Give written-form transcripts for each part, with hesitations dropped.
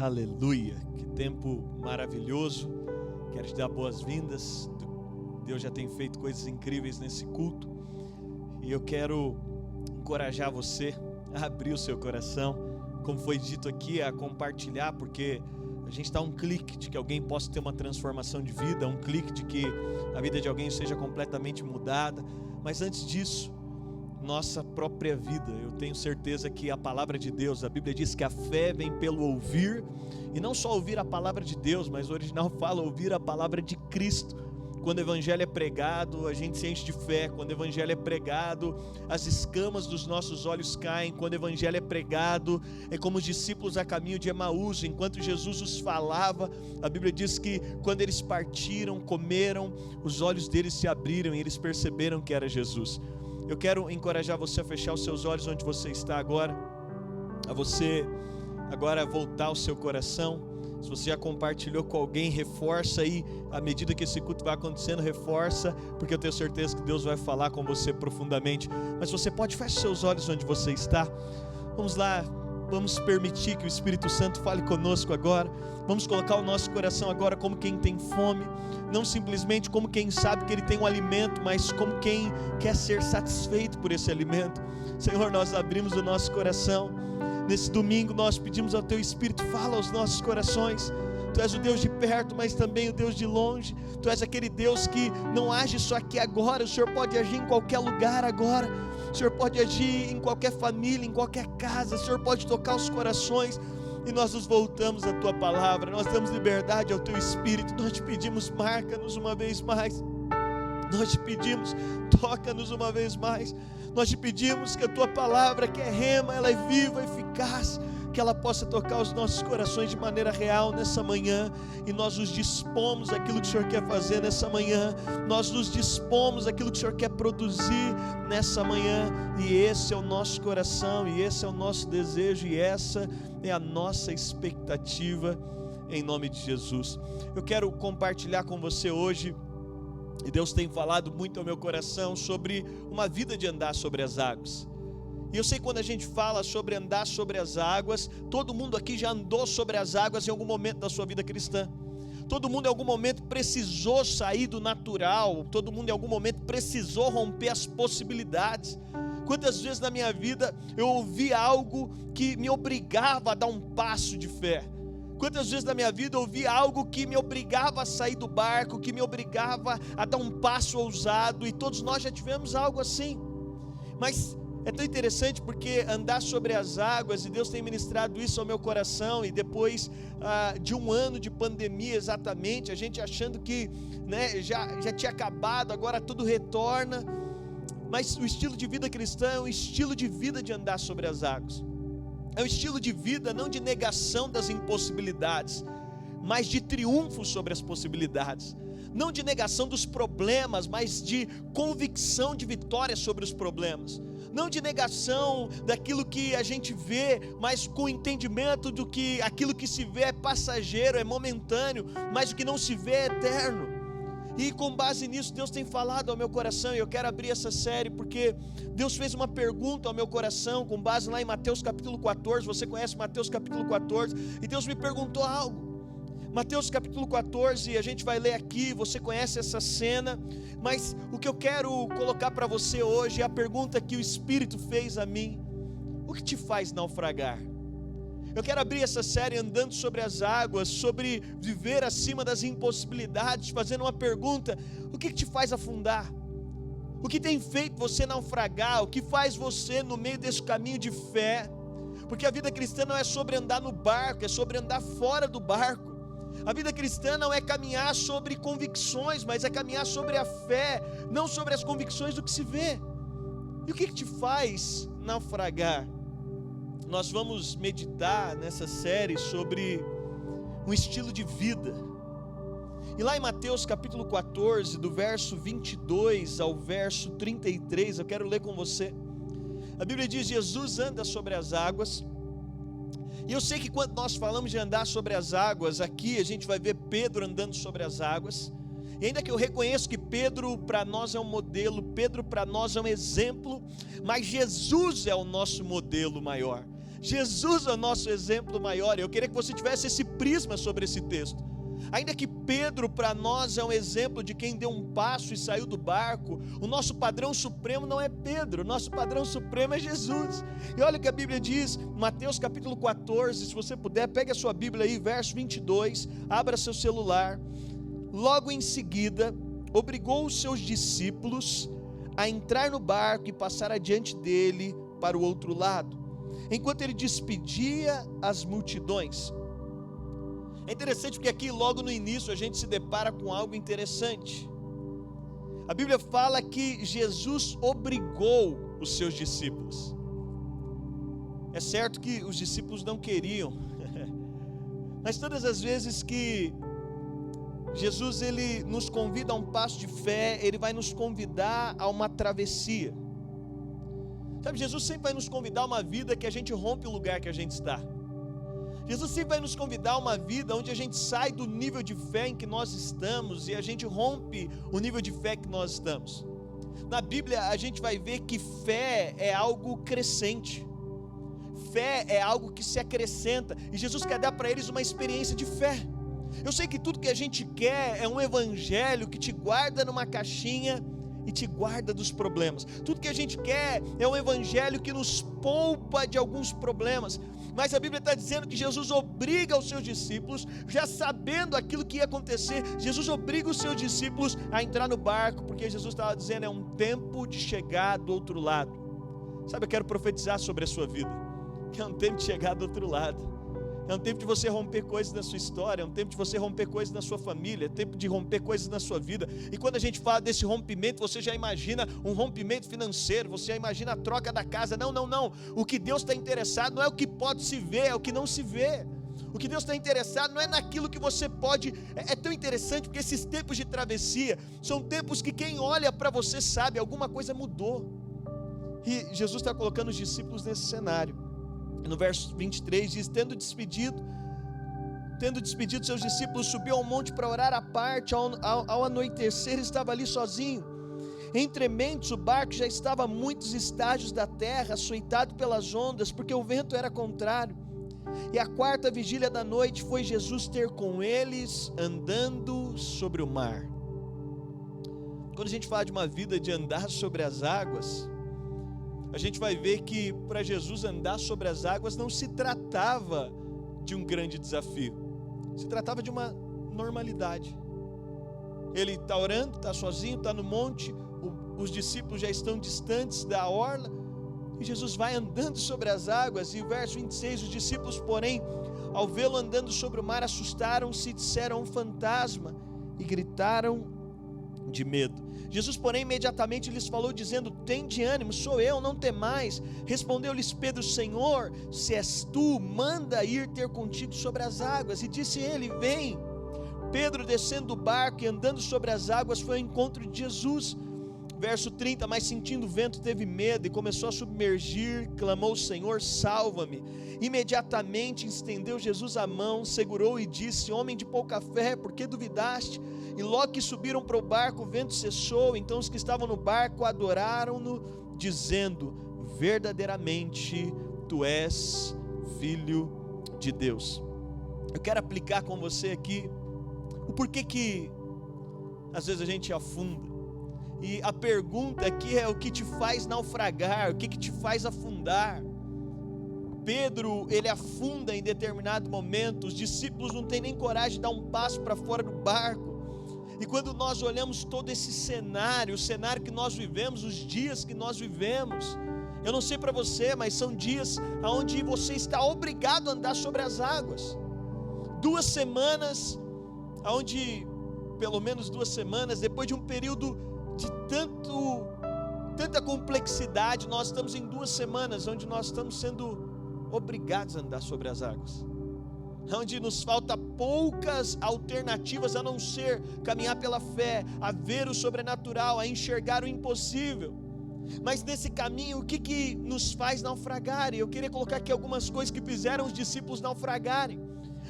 Aleluia, que tempo maravilhoso. Quero te dar boas-vindas. Deus já tem feito coisas incríveis nesse culto e eu quero encorajar você a abrir o seu coração, como foi dito aqui, a compartilhar, porque a gente está a um clique de que alguém possa ter uma transformação de vida, um clique de que a vida de alguém seja completamente mudada. Mas antes disso, nossa própria vida, eu tenho certeza que a palavra de Deus, a Bíblia diz que a fé vem pelo ouvir, e não só ouvir a palavra de Deus, mas o original fala ouvir a palavra de Cristo. Quando o evangelho é pregado, a gente se enche de fé. Quando o evangelho é pregado, as escamas dos nossos olhos caem. Quando o evangelho é pregado, é como os discípulos a caminho de Emaús, enquanto Jesus os falava, a Bíblia diz que quando eles partiram, comeram, os olhos deles se abriram e eles perceberam que era Jesus. Eu quero encorajar você a fechar os seus olhos onde você está agora, a você agora voltar o seu coração. Se você já compartilhou com alguém, reforça aí, à medida que esse culto vai acontecendo, reforça, porque eu tenho certeza que Deus vai falar com você profundamente. Mas você pode fechar seus olhos onde você está. Vamos lá, vamos permitir que o Espírito Santo fale conosco agora. Vamos colocar o nosso coração agora como quem tem fome, não simplesmente como quem sabe que ele tem um alimento, mas como quem quer ser satisfeito por esse alimento. Senhor, nós abrimos o nosso coração. Nesse domingo nós pedimos ao Teu Espírito, fala aos nossos corações. Tu és o Deus de perto, mas também o Deus de longe. Tu és aquele Deus que não age só aqui agora. O Senhor pode agir em qualquer lugar agora. O Senhor pode agir em qualquer família, em qualquer casa. O Senhor pode tocar os corações. E nós nos voltamos à Tua palavra. Nós damos liberdade ao Teu Espírito. Nós te pedimos, marca-nos uma vez mais. Nós te pedimos, toca-nos uma vez mais. Nós te pedimos que a Tua palavra, que é rema, ela é viva, eficaz, que ela possa tocar os nossos corações de maneira real nessa manhã. E nós nos dispomos àquilo que o Senhor quer fazer nessa manhã. Nós nos dispomos àquilo que o Senhor quer produzir nessa manhã. E esse é o nosso coração, e esse é o nosso desejo, e essa é a nossa expectativa, em nome de Jesus. Eu quero compartilhar com você hoje, e Deus tem falado muito ao meu coração sobre uma vida de andar sobre as águas. E eu sei que quando a gente fala sobre andar sobre as águas, todo mundo aqui já andou sobre as águas em algum momento da sua vida cristã. Todo mundo em algum momento precisou sair do natural. Todo mundo em algum momento precisou romper as possibilidades. Quantas vezes na minha vida eu ouvi algo que me obrigava a dar um passo de fé? Quantas vezes na minha vida eu ouvi algo que me obrigava a sair do barco, que me obrigava a dar um passo ousado, e todos nós já tivemos algo assim. Mas é tão interessante porque andar sobre as águas, e Deus tem ministrado isso ao meu coração, e depois de um ano de pandemia exatamente, a gente achando que já tinha acabado, agora tudo retorna. Mas o estilo de vida cristã é um estilo de vida de andar sobre as águas. É um estilo de vida não de negação das impossibilidades, mas de triunfo sobre as possibilidades. Não de negação dos problemas, mas de convicção de vitória sobre os problemas. Não de negação daquilo que a gente vê, mas com entendimento do que aquilo que se vê é passageiro, é momentâneo, mas o que não se vê é eterno. E com base nisso, Deus tem falado ao meu coração, e eu quero abrir essa série porque Deus fez uma pergunta ao meu coração, com base lá em Mateus capítulo 14, você conhece Mateus capítulo 14, e Deus me perguntou algo. Mateus capítulo 14, a gente vai ler aqui, você conhece essa cena, mas o que eu quero colocar para você hoje é a pergunta que o Espírito fez a mim: o que te faz naufragar? Eu quero abrir essa série andando sobre as águas, sobre viver acima das impossibilidades, fazendo uma pergunta: o que te faz afundar? O que tem feito você naufragar? O que faz você no meio desse caminho de fé? Porque a vida cristã não é sobre andar no barco, é sobre andar fora do barco. A vida cristã não é caminhar sobre convicções, mas é caminhar sobre a fé, não sobre as convicções do que se vê. E o que te faz naufragar? Nós vamos meditar nessa série sobre um estilo de vida. E lá em Mateus capítulo 14, do verso 22 ao verso 33, eu quero ler com você. A Bíblia diz: Jesus anda sobre as águas. E eu sei que quando nós falamos de andar sobre as águas, aqui a gente vai ver Pedro andando sobre as águas. E ainda que eu reconheço que Pedro para nós é um modelo, Pedro para nós é um exemplo, mas Jesus é o nosso modelo maior. Jesus é o nosso exemplo maior. Eu queria que você tivesse esse prisma sobre esse texto. Ainda que Pedro para nós é um exemplo de quem deu um passo e saiu do barco, o nosso padrão supremo não é Pedro, o nosso padrão supremo é Jesus. E olha o que a Bíblia diz, Mateus capítulo 14, se você puder, pegue a sua Bíblia aí, verso 22, abra seu celular. Logo em seguida, obrigou os seus discípulos a entrar no barco e passar adiante dele para o outro lado, enquanto ele despedia as multidões. É interessante porque aqui logo no início a gente se depara com algo interessante. A Bíblia fala que Jesus obrigou os seus discípulos. É certo que os discípulos não queriam, mas todas as vezes que Jesus ele nos convida a um passo de fé, ele vai nos convidar a uma travessia. Sabe, Jesus sempre vai nos convidar a uma vida que a gente rompe o lugar que a gente está. Jesus sempre vai nos convidar a uma vida onde a gente sai do nível de fé em que nós estamos e a gente rompe o nível de fé que nós estamos. Na Bíblia a gente vai ver que fé é algo crescente. Fé é algo que se acrescenta e Jesus quer dar para eles uma experiência de fé. Eu sei que tudo que a gente quer é um evangelho que te guarda numa caixinha e te guarda dos problemas. Tudo que a gente quer é um evangelho que nos poupa de alguns problemas. Mas a Bíblia está dizendo que Jesus obriga os seus discípulos, já sabendo aquilo que ia acontecer, Jesus obriga os seus discípulos a entrar no barco, porque Jesus estava dizendo, é um tempo de chegar do outro lado. Sabe, eu quero profetizar sobre a sua vida, que é um tempo de chegar do outro lado. É um tempo de você romper coisas na sua história, é um tempo de você romper coisas na sua família, é tempo de romper coisas na sua vida. E quando a gente fala desse rompimento, você já imagina um rompimento financeiro, você já imagina a troca da casa. Não. O que Deus está interessado não é o que pode se ver, é o que não se vê. O que Deus está interessado não é naquilo que você pode. É tão interessante porque esses tempos de travessia são tempos que quem olha para você sabe, alguma coisa mudou. E Jesus está colocando os discípulos nesse cenário. No verso 23 diz, tendo despedido seus discípulos, subiu ao monte para orar à parte. Ao anoitecer estava ali sozinho. Entre mentes o barco já estava a muitos estágios da terra, açoitado pelas ondas, porque o vento era contrário. E a quarta vigília da noite foi Jesus ter com eles, andando sobre o mar. Quando a gente fala de uma vida de andar sobre as águas, a gente vai ver que para Jesus andar sobre as águas não se tratava de um grande desafio, se tratava de uma normalidade. Ele está orando, está sozinho, está no monte, os discípulos já estão distantes da orla, e Jesus vai andando sobre as águas. E o verso 26, os discípulos porém, ao vê-lo andando sobre o mar, assustaram-se, disseram um fantasma, e gritaram de medo. Jesus, porém, imediatamente lhes falou, dizendo, tende ânimo, sou eu, não temais. Respondeu-lhes Pedro, Senhor, se és tu, manda ir ter contigo sobre as águas. E disse ele, vem. Pedro, descendo do barco e andando sobre as águas, foi ao encontro de Jesus. Verso 30, mas sentindo o vento teve medo e começou a submergir, clamou, Senhor, salva-me. Imediatamente estendeu Jesus a mão, segurou e disse, homem de pouca fé, por que duvidaste? E logo que subiram para o barco, o vento cessou. Então os que estavam no barco adoraram-no, dizendo, verdadeiramente tu és Filho de Deus. Eu quero aplicar com você aqui o porquê que às vezes a gente afunda. E a pergunta aqui é o que te faz naufragar, o que te faz afundar. Pedro, ele afunda em determinado momento, os discípulos não têm nem coragem de dar um passo para fora do barco. E quando nós olhamos todo esse cenário, o cenário que nós vivemos, os dias que nós vivemos, eu não sei para você, mas são dias onde você está obrigado a andar sobre as águas. 2 semanas, onde pelo menos 2 semanas, depois de um período de tanta complexidade, nós estamos em 2 semanas, onde nós estamos sendo obrigados a andar sobre as águas. Onde nos falta poucas alternativas a não ser caminhar pela fé, a ver o sobrenatural, a enxergar o impossível. Mas nesse caminho, o que nos faz naufragar? E eu queria colocar aqui algumas coisas que fizeram os discípulos naufragarem,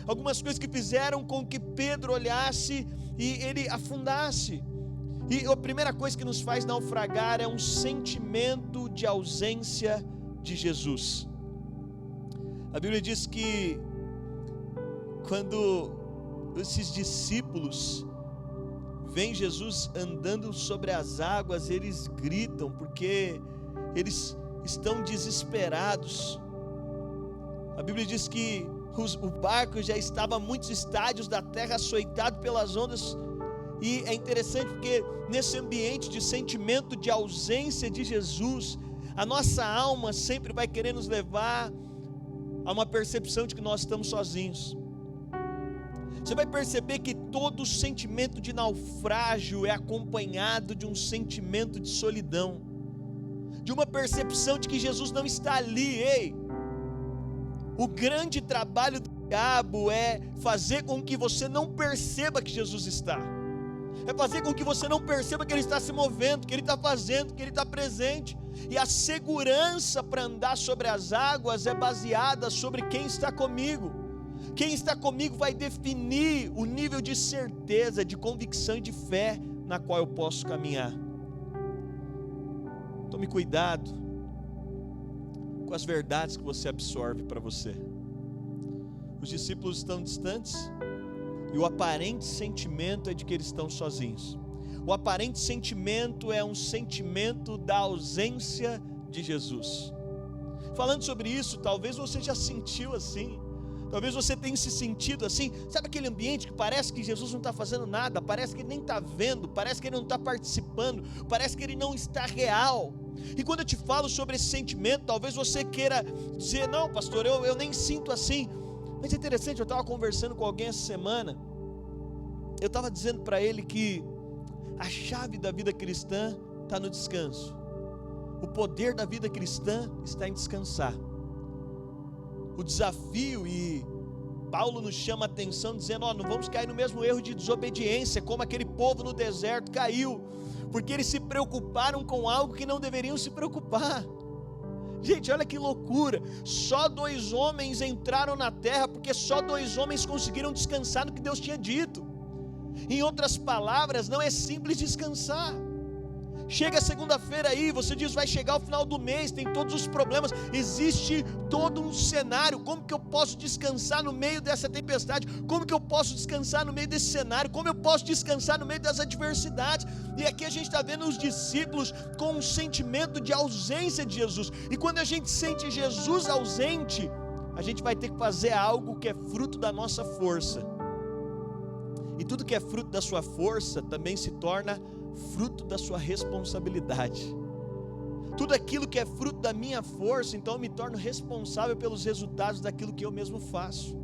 algumas coisas que fizeram com que Pedro olhasse e ele afundasse. E a primeira coisa que nos faz naufragar é um sentimento de ausência de Jesus. A Bíblia diz que quando esses discípulos veem Jesus andando sobre as águas, eles gritam porque eles estão desesperados. A Bíblia diz que o barco já estava a muitos estádios da terra, açoitado pelas ondas. E é interessante porque nesse ambiente de sentimento de ausência de Jesus, a nossa alma sempre vai querer nos levar a uma percepção de que nós estamos sozinhos. Você vai perceber que todo sentimento de naufrágio é acompanhado de um sentimento de solidão, de uma percepção de que Jesus não está ali. Ei, o grande trabalho do diabo é fazer com que você não perceba que Jesus está, é fazer com que você não perceba que Ele está se movendo, que Ele está fazendo, que Ele está presente. E a segurança para andar sobre as águas é baseada sobre quem está comigo. Quem está comigo vai definir o nível de certeza, de convicção e de fé na qual eu posso caminhar. Tome cuidado com as verdades que você absorve para você. Os discípulos estão distantes e o aparente sentimento é de que eles estão sozinhos. O aparente sentimento é um sentimento da ausência de Jesus. Falando sobre isso, talvez você já sentiu assim. Talvez você tenha se sentido assim. Sabe aquele ambiente que parece que Jesus não está fazendo nada, parece que ele nem está vendo, parece que ele não está participando, parece que ele não está real. E quando eu te falo sobre esse sentimento, talvez você queira dizer: não, pastor, eu nem sinto assim. Mas é interessante, eu estava conversando com alguém essa semana, eu estava dizendo para ele que a chave da vida cristã está no descanso. O poder da vida cristã está em descansar. O desafio, e Paulo nos chama a atenção dizendo: não vamos cair no mesmo erro de desobediência como aquele povo no deserto caiu, porque eles se preocuparam com algo que não deveriam se preocupar. Gente, olha que loucura, só 2 homens entraram na terra porque só 2 homens conseguiram descansar no que Deus tinha dito. Em outras palavras, não é simples descansar. Chega segunda-feira aí, você diz: vai chegar o final do mês, tem todos os problemas, existe todo um cenário. Como que eu posso descansar no meio dessa tempestade? Como que eu posso descansar no meio desse cenário? Como eu posso descansar no meio das adversidades? E aqui a gente está vendo os discípulos com um sentimento de ausência de Jesus. E quando a gente sente Jesus ausente, a gente vai ter que fazer algo que é fruto da nossa força. E tudo que é fruto da sua força também se torna fruto da sua responsabilidade. Tudo aquilo que é fruto da minha força, então eu me torno responsável pelos resultados daquilo que eu mesmo faço.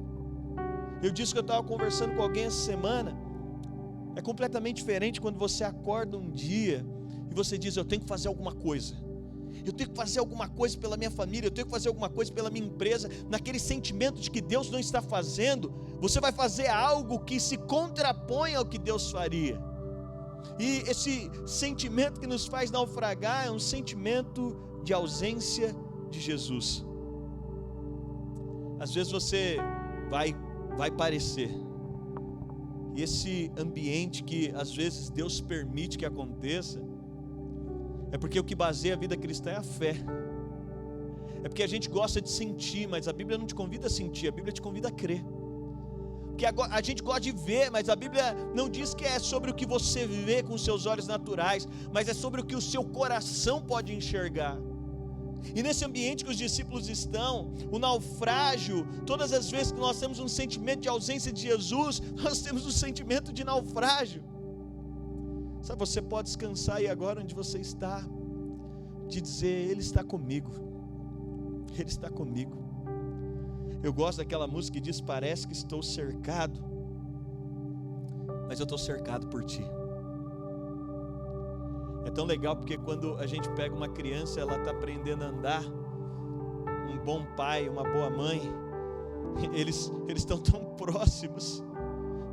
Eu disse que eu estava conversando com alguém essa semana. É completamente diferente quando você acorda um dia e você diz: eu tenho que fazer alguma coisa, eu tenho que fazer alguma coisa pela minha família, eu tenho que fazer alguma coisa pela minha empresa. Naquele sentimento de que Deus não está fazendo, você vai fazer algo que se contrapõe ao que Deus faria. E esse sentimento que nos faz naufragar é um sentimento de ausência de Jesus. Às vezes você vai parecer, e esse ambiente que às vezes Deus permite que aconteça, é porque o que baseia a vida cristã é a fé. É porque a gente gosta de sentir, mas a Bíblia não te convida a sentir, a Bíblia te convida a crer. Porque a gente gosta de ver, mas a Bíblia não diz que é sobre o que você vê com seus olhos naturais, mas é sobre o que o seu coração pode enxergar. E nesse ambiente que os discípulos estão, o naufrágio, todas as vezes que nós temos um sentimento de ausência de Jesus, nós temos um sentimento de naufrágio. Sabe, você pode descansar aí agora onde você está, de dizer: Ele está comigo, Ele está comigo. Eu gosto daquela música que diz: parece que estou cercado, mas eu estou cercado por Ti. É tão legal porque quando a gente pega uma criança, ela está aprendendo a andar, um bom pai, uma boa mãe, eles estão tão próximos,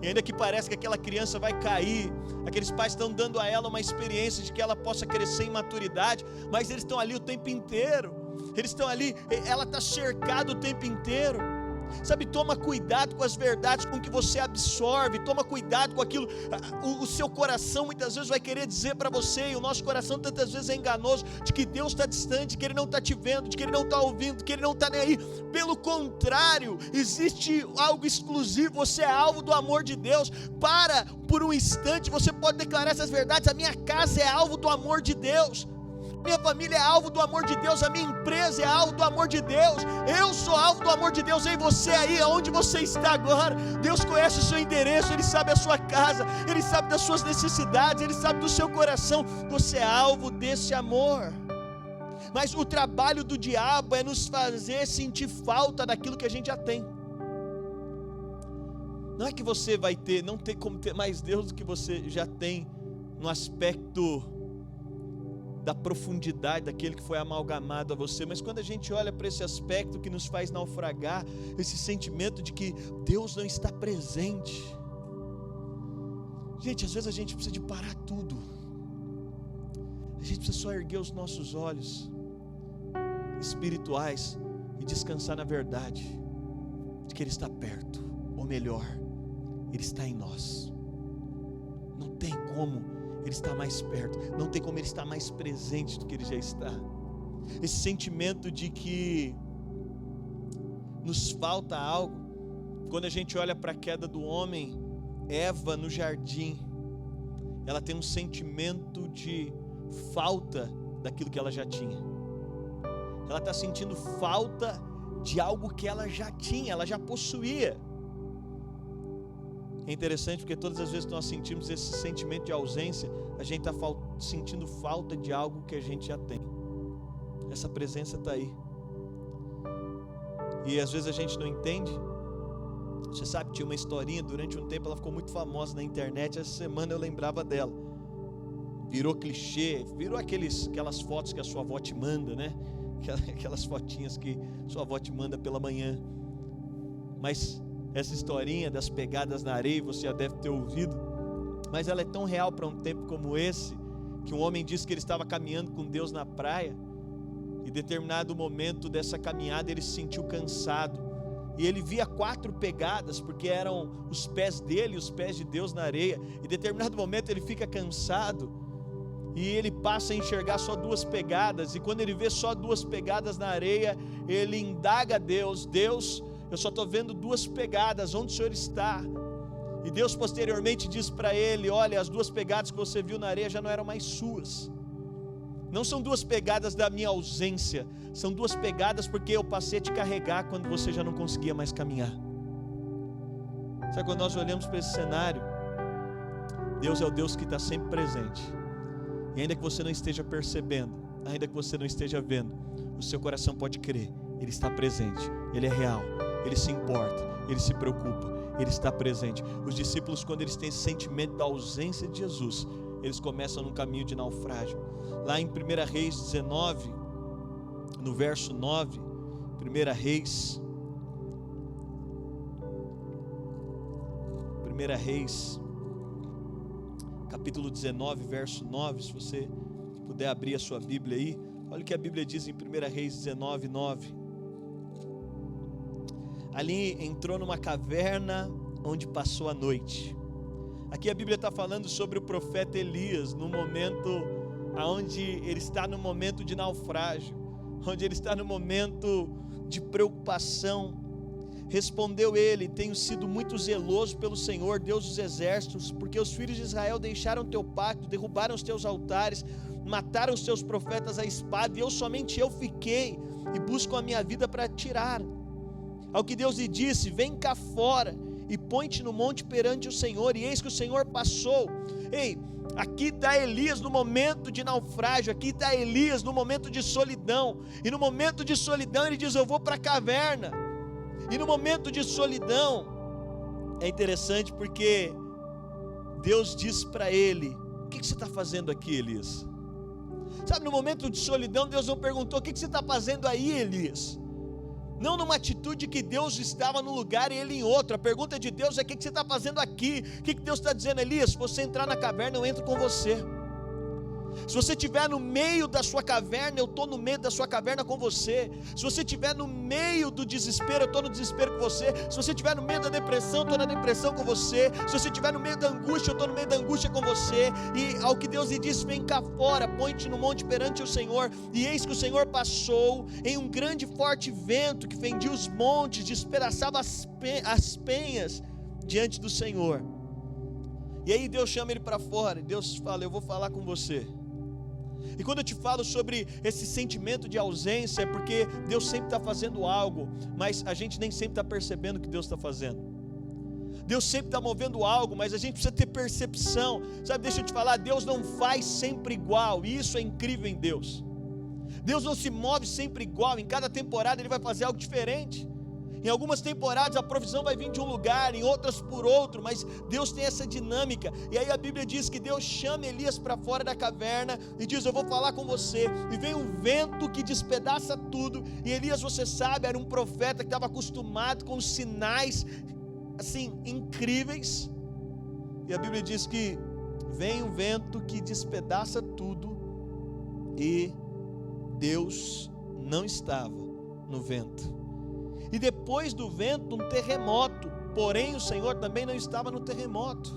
e ainda que pareça que aquela criança vai cair, aqueles pais estão dando a ela uma experiência de que ela possa crescer em maturidade, mas eles estão ali o tempo inteiro. Eles estão ali, ela está cercada o tempo inteiro. Sabe, toma cuidado com as verdades com que você absorve, toma cuidado com aquilo, o seu coração muitas vezes vai querer dizer para você, e o nosso coração tantas vezes é enganoso, de que Deus está distante, que Ele não está te vendo, de que Ele não está ouvindo, que Ele não está nem aí. Pelo contrário, existe algo exclusivo, você é alvo do amor de Deus. Por um instante, você pode declarar essas verdades: a minha casa é alvo do amor de Deus, minha família é alvo do amor de Deus, a minha empresa é alvo do amor de Deus, eu sou alvo do amor de Deus. Ei, você aí, aonde você está agora, Deus conhece o seu endereço, Ele sabe a sua casa, Ele sabe das suas necessidades, Ele sabe do seu coração, você é alvo desse amor. Mas o trabalho do diabo é nos fazer sentir falta daquilo que a gente já tem. Não é que você vai ter, não tem como ter mais Deus do que você já tem, no aspecto da profundidade daquele que foi amalgamado a você, mas quando a gente olha para esse aspecto que nos faz naufragar, esse sentimento de que Deus não está presente, gente, às vezes a gente precisa de parar tudo, a gente precisa só erguer os nossos olhos espirituais e descansar na verdade de que Ele está perto, ou melhor, Ele está em nós. Não tem como Ele está mais perto, não tem como Ele estar mais presente do que Ele já está. Esse sentimento de que nos falta algo, quando a gente olha para a queda do homem, Eva no jardim, ela tem um sentimento de falta daquilo que ela já tinha. Ela está sentindo falta de algo que ela já tinha, ela já possuía. É interessante porque todas as vezes que nós sentimos esse sentimento de ausência, a gente está sentindo falta de algo que a gente já tem. Essa presença está aí. E às vezes a gente não entende. Você sabe, tinha uma historinha, durante um tempo ela ficou muito famosa na internet. Essa semana eu lembrava dela. Virou clichê, virou aquelas fotos que a sua avó te manda, né? Aquelas fotinhas que sua avó te manda pela manhã. Mas essa historinha das pegadas na areia, você já deve ter ouvido, mas ela é tão real para um tempo como esse, que um homem disse que ele estava caminhando com Deus na praia, e em determinado momento dessa caminhada ele se sentiu cansado, e ele via 4 pegadas, porque eram os pés dele, os pés de Deus na areia. Em determinado momento ele fica cansado, e ele passa a enxergar só 2 pegadas, e quando ele vê só 2 pegadas na areia, ele indaga a Deus: Deus, eu só estou vendo 2 pegadas, onde o Senhor está? E Deus posteriormente diz para ele: olha, as 2 pegadas que você viu na areia já não eram mais suas, não são 2 pegadas da minha ausência, são 2 pegadas porque eu passei a te carregar quando você já não conseguia mais caminhar. Sabe, quando nós olhamos para esse cenário, Deus é o Deus que está sempre presente, e ainda que você não esteja percebendo, ainda que você não esteja vendo, o seu coração pode crer, Ele está presente, Ele é real, Ele se importa, Ele se preocupa, Ele está presente. Os discípulos, quando eles têm esse sentimento da ausência de Jesus, eles começam num caminho de naufrágio. Lá em 1 Reis 19, no verso 9, 1 Reis, capítulo 19, verso 9, se você puder abrir a sua Bíblia aí, olha o que a Bíblia diz em 1 Reis 19, 9. Ali entrou numa caverna onde passou a noite. Aqui a Bíblia está falando sobre o profeta Elias, no momento onde ele está no momento de naufrágio, onde ele está no momento de preocupação. Respondeu ele: tenho sido muito zeloso pelo Senhor, Deus dos exércitos, porque os filhos de Israel deixaram teu pacto, derrubaram os teus altares, mataram os teus profetas à espada, e somente eu fiquei, e busco a minha vida para tirar. Ao que Deus lhe disse: vem cá fora e põe-te no monte perante o Senhor. E eis que o Senhor passou. Ei, aqui está Elias no momento de naufrágio, aqui está Elias no momento de solidão, e no momento de solidão ele diz: eu vou para a caverna. E no momento de solidão, é interessante porque Deus diz para ele: o que você está fazendo aqui, Elias? Sabe, no momento de solidão, Deus não perguntou: o que você está fazendo aí, Elias? Não numa atitude que Deus estava num lugar e ele em outro. A pergunta de Deus é: o que você está fazendo aqui? O que Deus está dizendo? Elias, se você entrar na caverna, eu entro com você. Se você estiver no meio da sua caverna, eu estou no meio da sua caverna com você. Se você estiver no meio do desespero, eu estou no desespero com você. Se você estiver no meio da depressão, eu estou na depressão com você. Se você estiver no meio da angústia, eu estou no meio da angústia com você. E ao que Deus lhe disse: vem cá fora, põe-te no monte perante o Senhor. E eis que o Senhor passou em um grande e forte vento que fendia os montes, despedaçava as penhas diante do Senhor. E aí Deus chama ele para fora, e Deus fala: eu vou falar com você. E quando eu te falo sobre esse sentimento de ausência, é porque Deus sempre está fazendo algo, mas a gente nem sempre está percebendo o que Deus está fazendo. Deus sempre está movendo algo, mas a gente precisa ter percepção. Sabe, deixa eu te falar, Deus não faz sempre igual, e isso é incrível em Deus. Deus não se move sempre igual, em cada temporada Ele vai fazer algo diferente. Em algumas temporadas a provisão vai vir de um lugar, em outras por outro, mas Deus tem essa dinâmica. E aí a Bíblia diz que Deus chama Elias para fora da caverna e diz: eu vou falar com você. E vem um vento que despedaça tudo. E Elias, você sabe, era um profeta que estava acostumado com sinais assim incríveis. E a Bíblia diz que vem um vento que despedaça tudo e Deus não estava no vento. E depois do vento, um terremoto, porém o Senhor também não estava no terremoto.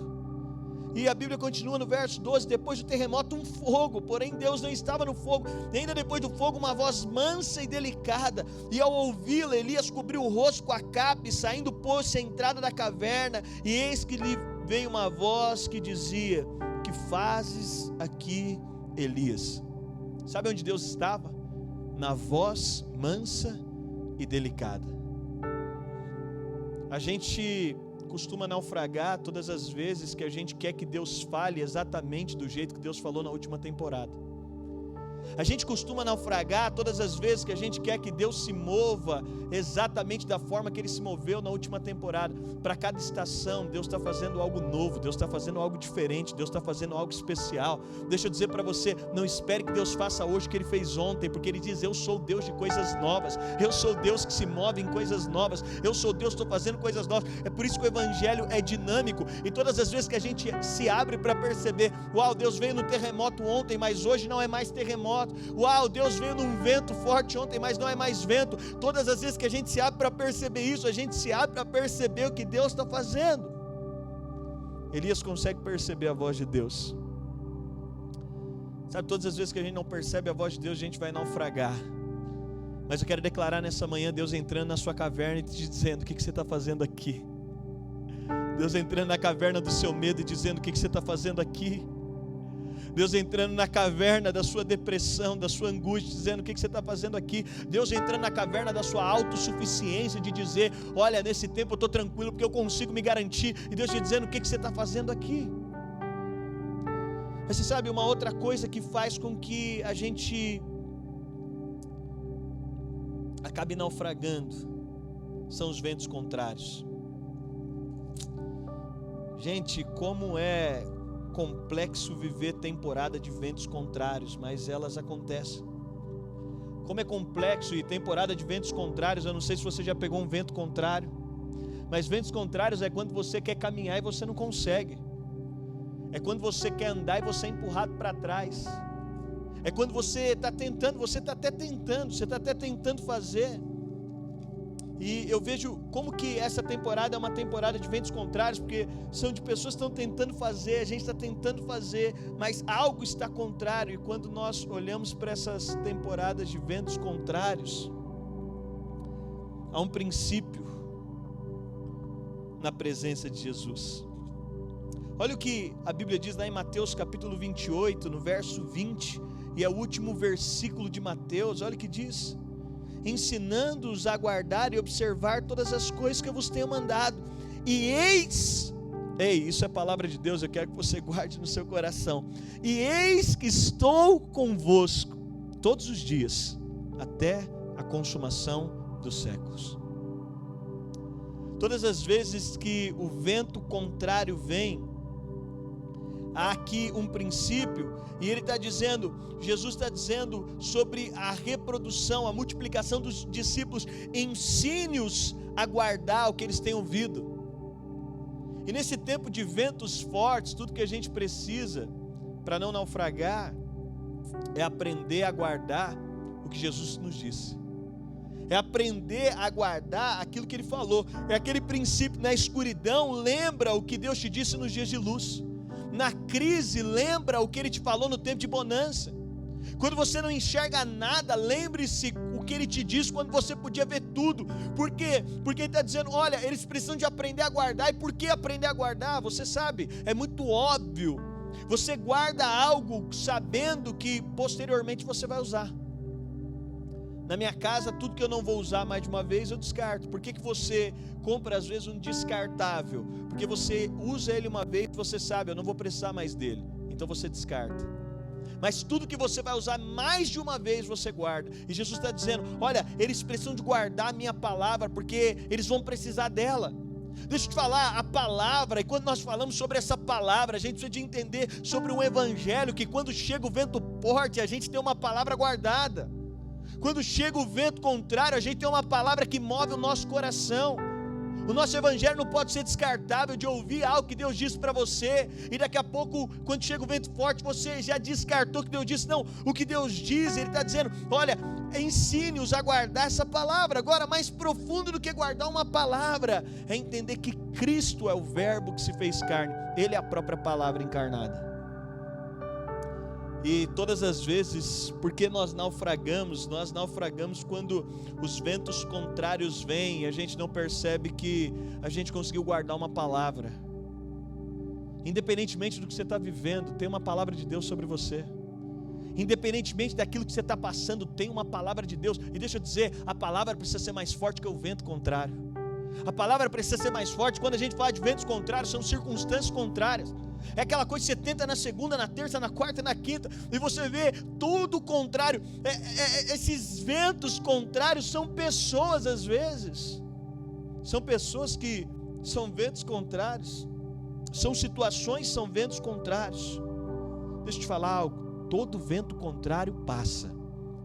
E a Bíblia continua no verso 12: depois do terremoto um fogo, porém Deus não estava no fogo. E ainda depois do fogo uma voz mansa e delicada, e ao ouvi-la Elias cobriu o rosto com a capa, e saindo pôs-se à entrada da caverna, e eis que lhe veio uma voz que dizia: que fazes aqui, Elias? Sabe onde Deus estava? Na voz mansa e delicada. A gente costuma naufragar todas as vezes que a gente quer que Deus fale exatamente do jeito que Deus falou na última temporada. A gente costuma naufragar todas as vezes que a gente quer que Deus se mova exatamente da forma que Ele se moveu na última temporada. Para cada estação, Deus está fazendo algo novo, Deus está fazendo algo diferente, Deus está fazendo algo especial. Deixa eu dizer para você, não espere que Deus faça hoje o que Ele fez ontem, porque Ele diz: eu sou o Deus de coisas novas, eu sou o Deus que se move em coisas novas, eu sou o Deus que estou fazendo coisas novas. É por isso que o Evangelho é dinâmico, e todas as vezes que a gente se abre para perceber: uau, Deus veio no terremoto ontem, mas hoje não é mais terremoto. Uau, Deus veio num vento forte ontem, mas não é mais vento. Todas as vezes que a gente se abre para perceber isso, a gente se abre para perceber o que Deus está fazendo. Elias consegue perceber a voz de Deus. Sabe, todas as vezes que a gente não percebe a voz de Deus, a gente vai naufragar. Mas eu quero declarar nessa manhã Deus entrando na sua caverna e te dizendo: o que você está fazendo aqui? Deus entrando na caverna do seu medo e dizendo: o que você está fazendo aqui? Deus entrando na caverna da sua depressão, da sua angústia, dizendo: o que você está fazendo aqui? Deus entrando na caverna da sua autossuficiência, de dizer: olha, nesse tempo eu estou tranquilo porque eu consigo me garantir. E Deus te dizendo: o que você está fazendo aqui? Mas você sabe, uma outra coisa que faz com que a gente acabe naufragando são os ventos contrários. Gente, como é complexo viver temporada de ventos contrários, mas elas acontecem. Como é complexo e temporada de ventos contrários, eu não sei se você já pegou um vento contrário, mas ventos contrários é quando você quer caminhar e você não consegue. É quando você quer andar e você é empurrado para trás. É quando você está tentando, você está até tentando fazer. E eu vejo como que essa temporada é uma temporada de ventos contrários, porque são de pessoas que estão tentando fazer, a gente está tentando fazer, mas algo está contrário. E quando nós olhamos para essas temporadas de ventos contrários, há um princípio na presença de Jesus. Olha o que a Bíblia diz lá em Mateus capítulo 28, no verso 20, e é o último versículo de Mateus. Olha o que diz: ensinando-os a guardar e observar todas as coisas que eu vos tenho mandado. E eis, isso é a palavra de Deus, eu quero que você guarde no seu coração. E eis que estou convosco todos os dias, até a consumação dos séculos. Todas as vezes que o vento contrário vem, há aqui um princípio, e ele está dizendo, Jesus está dizendo sobre a reprodução, a multiplicação dos discípulos: ensine-os a guardar o que eles têm ouvido. E nesse tempo de ventos fortes, tudo que a gente precisa para não naufragar é aprender a guardar o que Jesus nos disse. É aprender a guardar aquilo que Ele falou. É aquele princípio: na escuridão, lembra o que Deus te disse nos dias de luz. Na crise, lembra o que Ele te falou no tempo de bonança. Quando você não enxerga nada, lembre-se o que Ele te disse quando você podia ver tudo. Por quê? Porque Ele está dizendo: olha, eles precisam de aprender a guardar. E por que aprender a guardar? Você sabe, é muito óbvio. Você guarda algo sabendo que posteriormente você vai usar. Na minha casa, tudo que eu não vou usar mais de uma vez, eu descarto. Por que você compra às vezes um descartável? Porque você usa ele uma vez e você sabe: eu não vou precisar mais dele. Então você descarta. Mas tudo que você vai usar mais de uma vez, você guarda. E Jesus está dizendo: olha, eles precisam de guardar a minha palavra, porque eles vão precisar dela. Deixa eu te falar, a palavra, e quando nós falamos sobre essa palavra, a gente precisa de entender sobre o evangelho, que quando chega o vento forte, a gente tem uma palavra guardada. Quando chega o vento contrário, a gente tem uma palavra que move o nosso coração. O nosso evangelho não pode ser descartável de ouvir algo que Deus disse para você, e daqui a pouco, quando chega o vento forte, você já descartou o que Deus disse. Não, o que Deus diz, Ele está dizendo: olha, ensine-os a guardar essa palavra. Agora, mais profundo do que guardar uma palavra, é entender que Cristo é o verbo que se fez carne. Ele é a própria palavra encarnada. E todas as vezes, porque nós naufragamos quando os ventos contrários vêm e a gente não percebe que a gente conseguiu guardar uma palavra. Independentemente do que você está vivendo, tem uma palavra de Deus sobre você. Independentemente daquilo que você está passando, tem uma palavra de Deus. E deixa eu dizer, a palavra precisa ser mais forte que o vento contrário. A palavra precisa ser mais forte. Quando a gente fala de ventos contrários, são circunstâncias contrárias. É aquela coisa que você tenta na segunda, na terça, na quarta, na quinta, e você vê tudo contrário. Esses ventos contrários são pessoas às vezes. São pessoas que são ventos contrários. São situações, são ventos contrários. Deixa eu te falar algo. Todo vento contrário passa,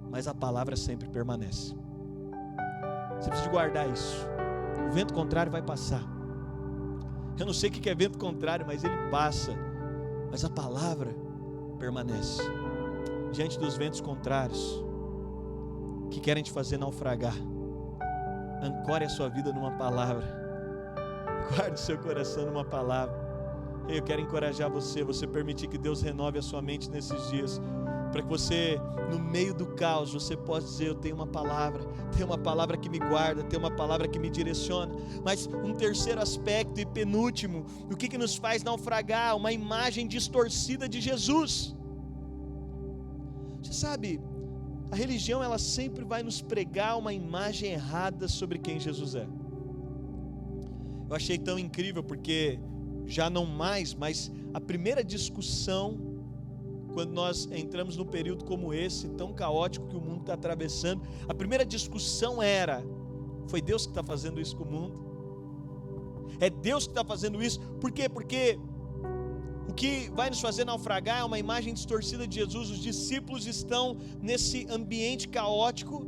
mas a palavra sempre permanece. Você precisa de guardar isso. O vento contrário vai passar. Eu não sei o que é vento contrário, mas ele passa. Mas a palavra permanece. Diante dos ventos contrários que querem te fazer naufragar, ancore a sua vida numa palavra. Guarde o seu coração numa palavra. Eu quero encorajar você permitir que Deus renove a sua mente nesses dias, para que você, no meio do caos, você possa dizer: eu tenho uma palavra que me guarda, tenho uma palavra que me direciona. Mas um terceiro aspecto e penúltimo, o que nos faz naufragar? Uma imagem distorcida de Jesus. Você sabe, a religião, ela sempre vai nos pregar uma imagem errada sobre quem Jesus é. Eu achei tão incrível, porque já não mais, mas a primeira discussão, quando nós entramos num período como esse, tão caótico que o mundo está atravessando, a primeira discussão era: foi Deus que está fazendo isso com o mundo? É Deus que está fazendo isso? Por quê? Porque o que vai nos fazer naufragar é uma imagem distorcida de Jesus. Os discípulos estão nesse ambiente caótico,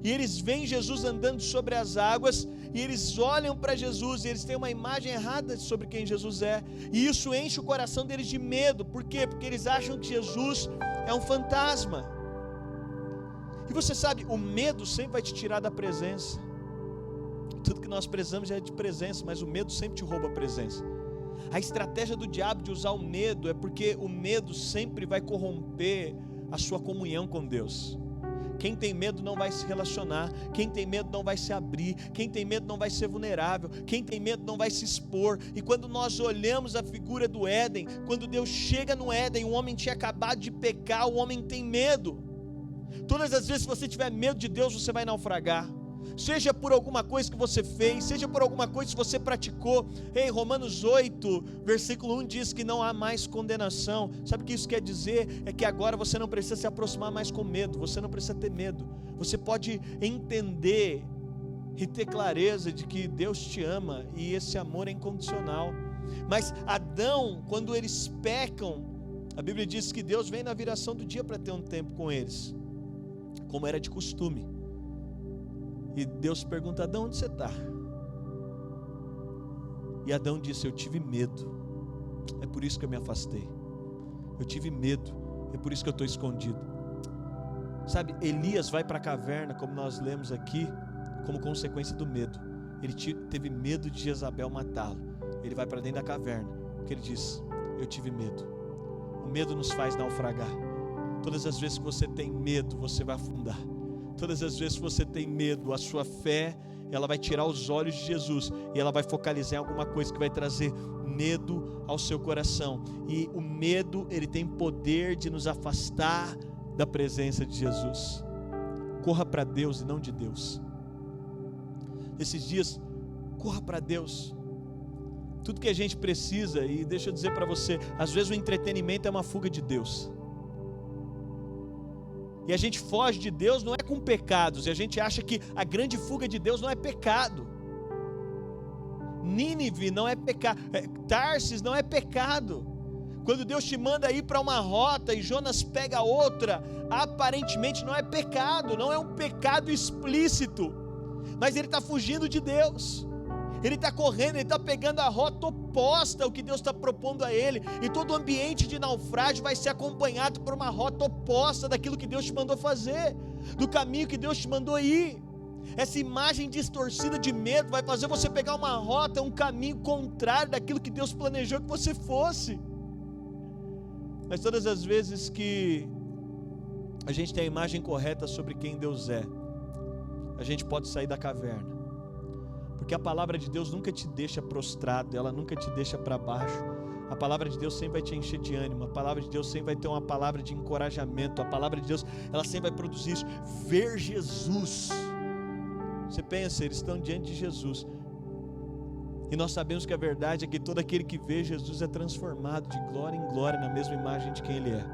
e eles veem Jesus andando sobre as águas, e eles olham para Jesus, e eles têm uma imagem errada sobre quem Jesus é, e isso enche o coração deles de medo. Por quê? Porque eles acham que Jesus é um fantasma. E você sabe, o medo sempre vai te tirar da presença. Tudo que nós precisamos é de presença, mas o medo sempre te rouba a presença. A estratégia do diabo de usar o medo é porque o medo sempre vai corromper a sua comunhão com Deus. Quem tem medo não vai se relacionar, quem tem medo não vai se abrir, quem tem medo não vai ser vulnerável, quem tem medo não vai se expor. E quando nós olhamos a figura do Éden, quando Deus chega no Éden, o homem tinha acabado de pecar, o homem tem medo. Todas as vezes que você tiver medo de Deus, você vai naufragar. Seja por alguma coisa que você fez, seja por alguma coisa que você praticou. Romanos 8, versículo 1 diz que não há mais condenação. Sabe o que isso quer dizer? É que agora você não precisa se aproximar mais com medo, você não precisa ter medo. Você pode entender e ter clareza de que Deus te ama, e esse amor é incondicional. Mas Adão, quando eles pecam, a Bíblia diz que Deus vem na viração do dia para ter um tempo com eles, como era de costume. E Deus pergunta: Adão, onde você está? E Adão disse: eu tive medo, é por isso que eu me afastei. Eu tive medo, é por isso que eu estou escondido. Sabe, Elias vai para a caverna, como nós lemos aqui, como consequência do medo. Ele teve medo de Jezabel matá-lo. Ele vai para dentro da caverna, porque ele diz: eu tive medo. O medo nos faz naufragar. Todas as vezes que você tem medo, você vai afundar. Todas as vezes que você tem medo, a sua fé, ela vai tirar os olhos de Jesus e ela vai focalizar em alguma coisa que vai trazer medo ao seu coração. E o medo, ele tem poder de nos afastar da presença de Jesus. Corra para Deus e não de Deus. Esses dias, corra para Deus. Tudo que a gente precisa, e deixa eu dizer para você, às vezes o entretenimento é uma fuga de Deus. E a gente foge de Deus não é com pecados, e a gente acha que a grande fuga de Deus não é pecado. Nínive não é pecado, Tarsis não é pecado. Quando Deus te manda ir para uma rota e Jonas pega outra, aparentemente não é pecado, não é um pecado explícito, mas ele está fugindo de Deus. Ele está correndo, ele está pegando a rota oposta ao que Deus está propondo a ele, e todo o ambiente de naufrágio vai ser acompanhado por uma rota oposta daquilo que Deus te mandou fazer, do caminho que Deus te mandou ir. Essa imagem distorcida de medo vai fazer você pegar uma rota, um caminho contrário daquilo que Deus planejou que você fosse. Mas todas as vezes que a gente tem a imagem correta sobre quem Deus é, a gente pode sair da caverna. Porque a palavra de Deus nunca te deixa prostrado, ela nunca te deixa para baixo. A palavra de Deus sempre vai te encher de ânimo, a palavra de Deus sempre vai ter uma palavra de encorajamento, a palavra de Deus, ela sempre vai produzir isso. Ver Jesus. Você pensa, eles estão diante de Jesus. E nós sabemos que a verdade é que todo aquele que vê Jesus é transformado de glória em glória na mesma imagem de quem Ele é.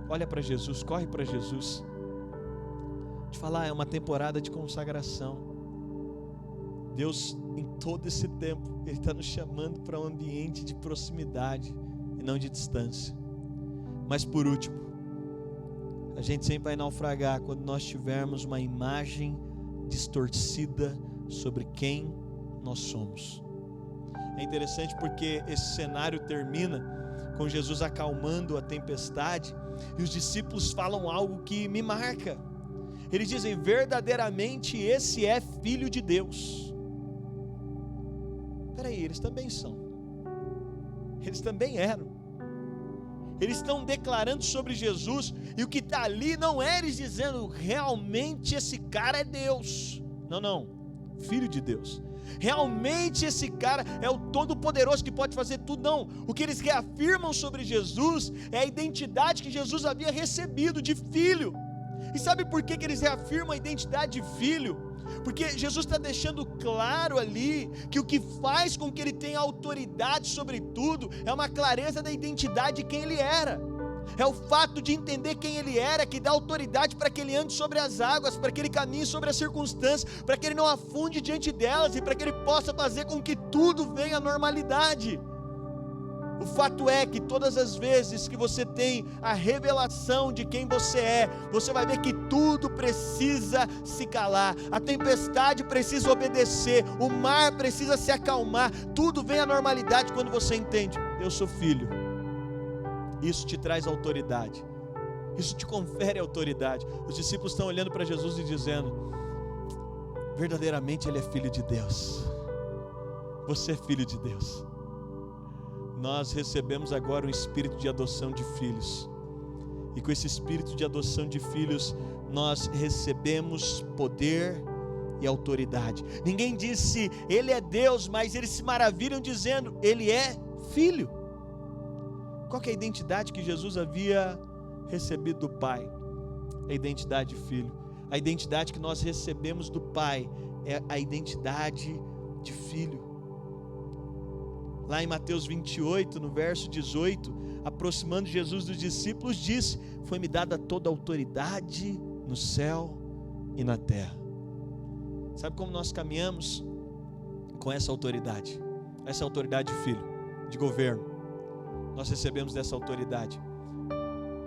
Olha para Jesus, corre para Jesus. Te falar, é uma temporada de consagração. Deus, em todo esse tempo, Ele está nos chamando para um ambiente de proximidade e não de distância. Mas por último, a gente sempre vai naufragar quando nós tivermos uma imagem distorcida sobre quem nós somos. É interessante porque esse cenário termina com Jesus acalmando a tempestade, e os discípulos falam algo que me marca. Eles dizem: verdadeiramente esse é Filho de Deus. Peraí, eles também são. Eles também eram. Eles estão declarando sobre Jesus, e o que está ali não é eles dizendo: realmente esse cara é Deus. Não, Filho de Deus. Realmente esse cara é o Todo-Poderoso que pode fazer tudo. Não, o que eles reafirmam sobre Jesus é a identidade que Jesus havia recebido de Filho. E sabe por que eles reafirmam a identidade de Filho? Porque Jesus está deixando claro ali que o que faz com que Ele tenha autoridade sobre tudo é uma clareza da identidade de quem Ele era. É o fato de entender quem Ele era que dá autoridade para que Ele ande sobre as águas, para que Ele caminhe sobre as circunstâncias, para que Ele não afunde diante delas e para que Ele possa fazer com que tudo venha à normalidade. O fato é que todas as vezes que você tem a revelação de quem você é, você vai ver que tudo precisa se calar, a tempestade precisa obedecer, o mar precisa se acalmar, tudo vem à normalidade quando você entende: eu sou filho. Isso te traz autoridade, isso te confere autoridade. Os discípulos estão olhando para Jesus e dizendo: verdadeiramente Ele é Filho de Deus. Você é Filho de Deus. Nós recebemos agora um espírito de adoção de filhos, e com esse espírito de adoção de filhos, nós recebemos poder e autoridade. Ninguém disse Ele é Deus, mas eles se maravilham dizendo: Ele é Filho. Qual que é a identidade que Jesus havia recebido do Pai? A identidade de Filho. A identidade que nós recebemos do Pai é a identidade de Filho. Lá em Mateus 28, no verso 18, aproximando Jesus dos discípulos, disse: foi-me dada toda a autoridade no céu e na terra. Sabe como nós caminhamos com essa autoridade? Essa autoridade de filho, de governo. Nós recebemos dessa autoridade.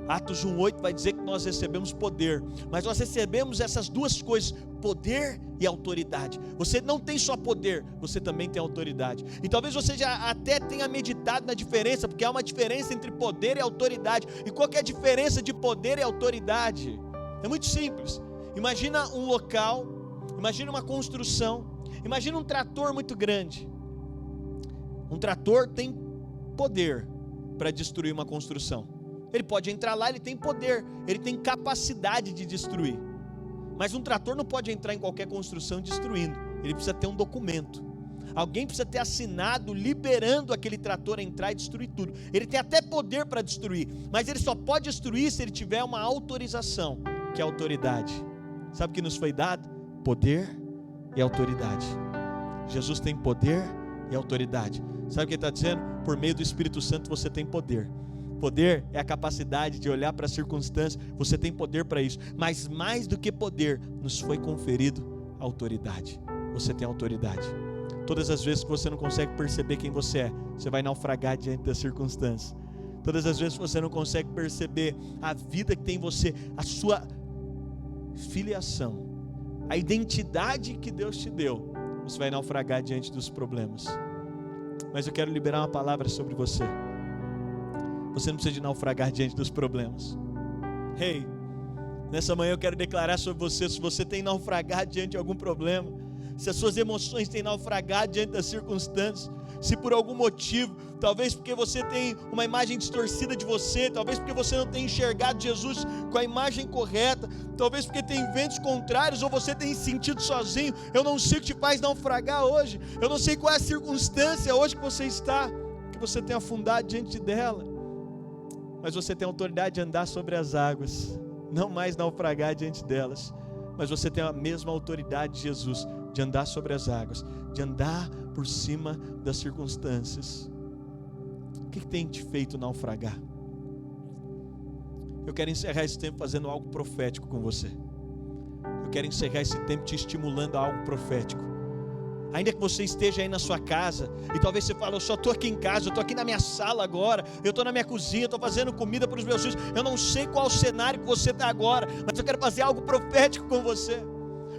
Atos 1:8 vai dizer que nós recebemos poder, mas nós recebemos essas duas coisas, poder e autoridade. Você não tem só poder, você também tem autoridade. E talvez você já até tenha meditado na diferença, porque há uma diferença entre poder e autoridade. E qual que é a diferença de poder e autoridade? É muito simples. Imagina um local, imagina uma construção, imagina um trator muito grande. Um trator tem poder para destruir uma construção. Ele pode entrar lá, ele tem poder, ele tem capacidade de destruir. Mas um trator não pode entrar em qualquer construção destruindo. Ele precisa ter um documento. Alguém precisa ter assinado, liberando aquele trator a entrar e destruir tudo. Ele tem até poder para destruir, mas ele só pode destruir se ele tiver uma autorização, que é a autoridade. Sabe o que nos foi dado? Poder e autoridade. Jesus tem poder e autoridade. Sabe o que ele está dizendo? Por meio do Espírito Santo você tem poder. Poder é a capacidade de olhar para as circunstâncias. Você tem poder para isso. Mas mais do que poder, nos foi conferido autoridade. Você tem autoridade. Todas as vezes que você não consegue perceber quem você é, você vai naufragar diante das circunstâncias. Todas as vezes que você não consegue perceber a vida que tem em você, a sua filiação, a identidade que Deus te deu, você vai naufragar diante dos problemas. Mas eu quero liberar uma palavra sobre você. Você não precisa de naufragar diante dos problemas. Hey, nessa manhã eu quero declarar sobre você, se você tem naufragado diante de algum problema, se as suas emoções têm naufragado diante das circunstâncias, se por algum motivo, talvez porque você tem uma imagem distorcida de você, talvez porque você não tem enxergado Jesus com a imagem correta, talvez porque tem ventos contrários, ou você tem se sentido sozinho, eu não sei o que te faz naufragar hoje, eu não sei qual é a circunstância hoje que você está, que você tem afundado diante dela, mas você tem a autoridade de andar sobre as águas, não mais naufragar diante delas, mas você tem a mesma autoridade de Jesus, de andar sobre as águas, de andar por cima das circunstâncias. O que tem te feito naufragar? Eu quero encerrar esse tempo fazendo algo profético com você. Eu quero encerrar esse tempo te estimulando a algo profético. Ainda que você esteja aí na sua casa, e talvez você fale, eu só estou aqui em casa, eu estou aqui na minha sala agora, eu estou na minha cozinha, estou fazendo comida para os meus filhos, eu não sei qual o cenário que você está agora, mas eu quero fazer algo profético com você.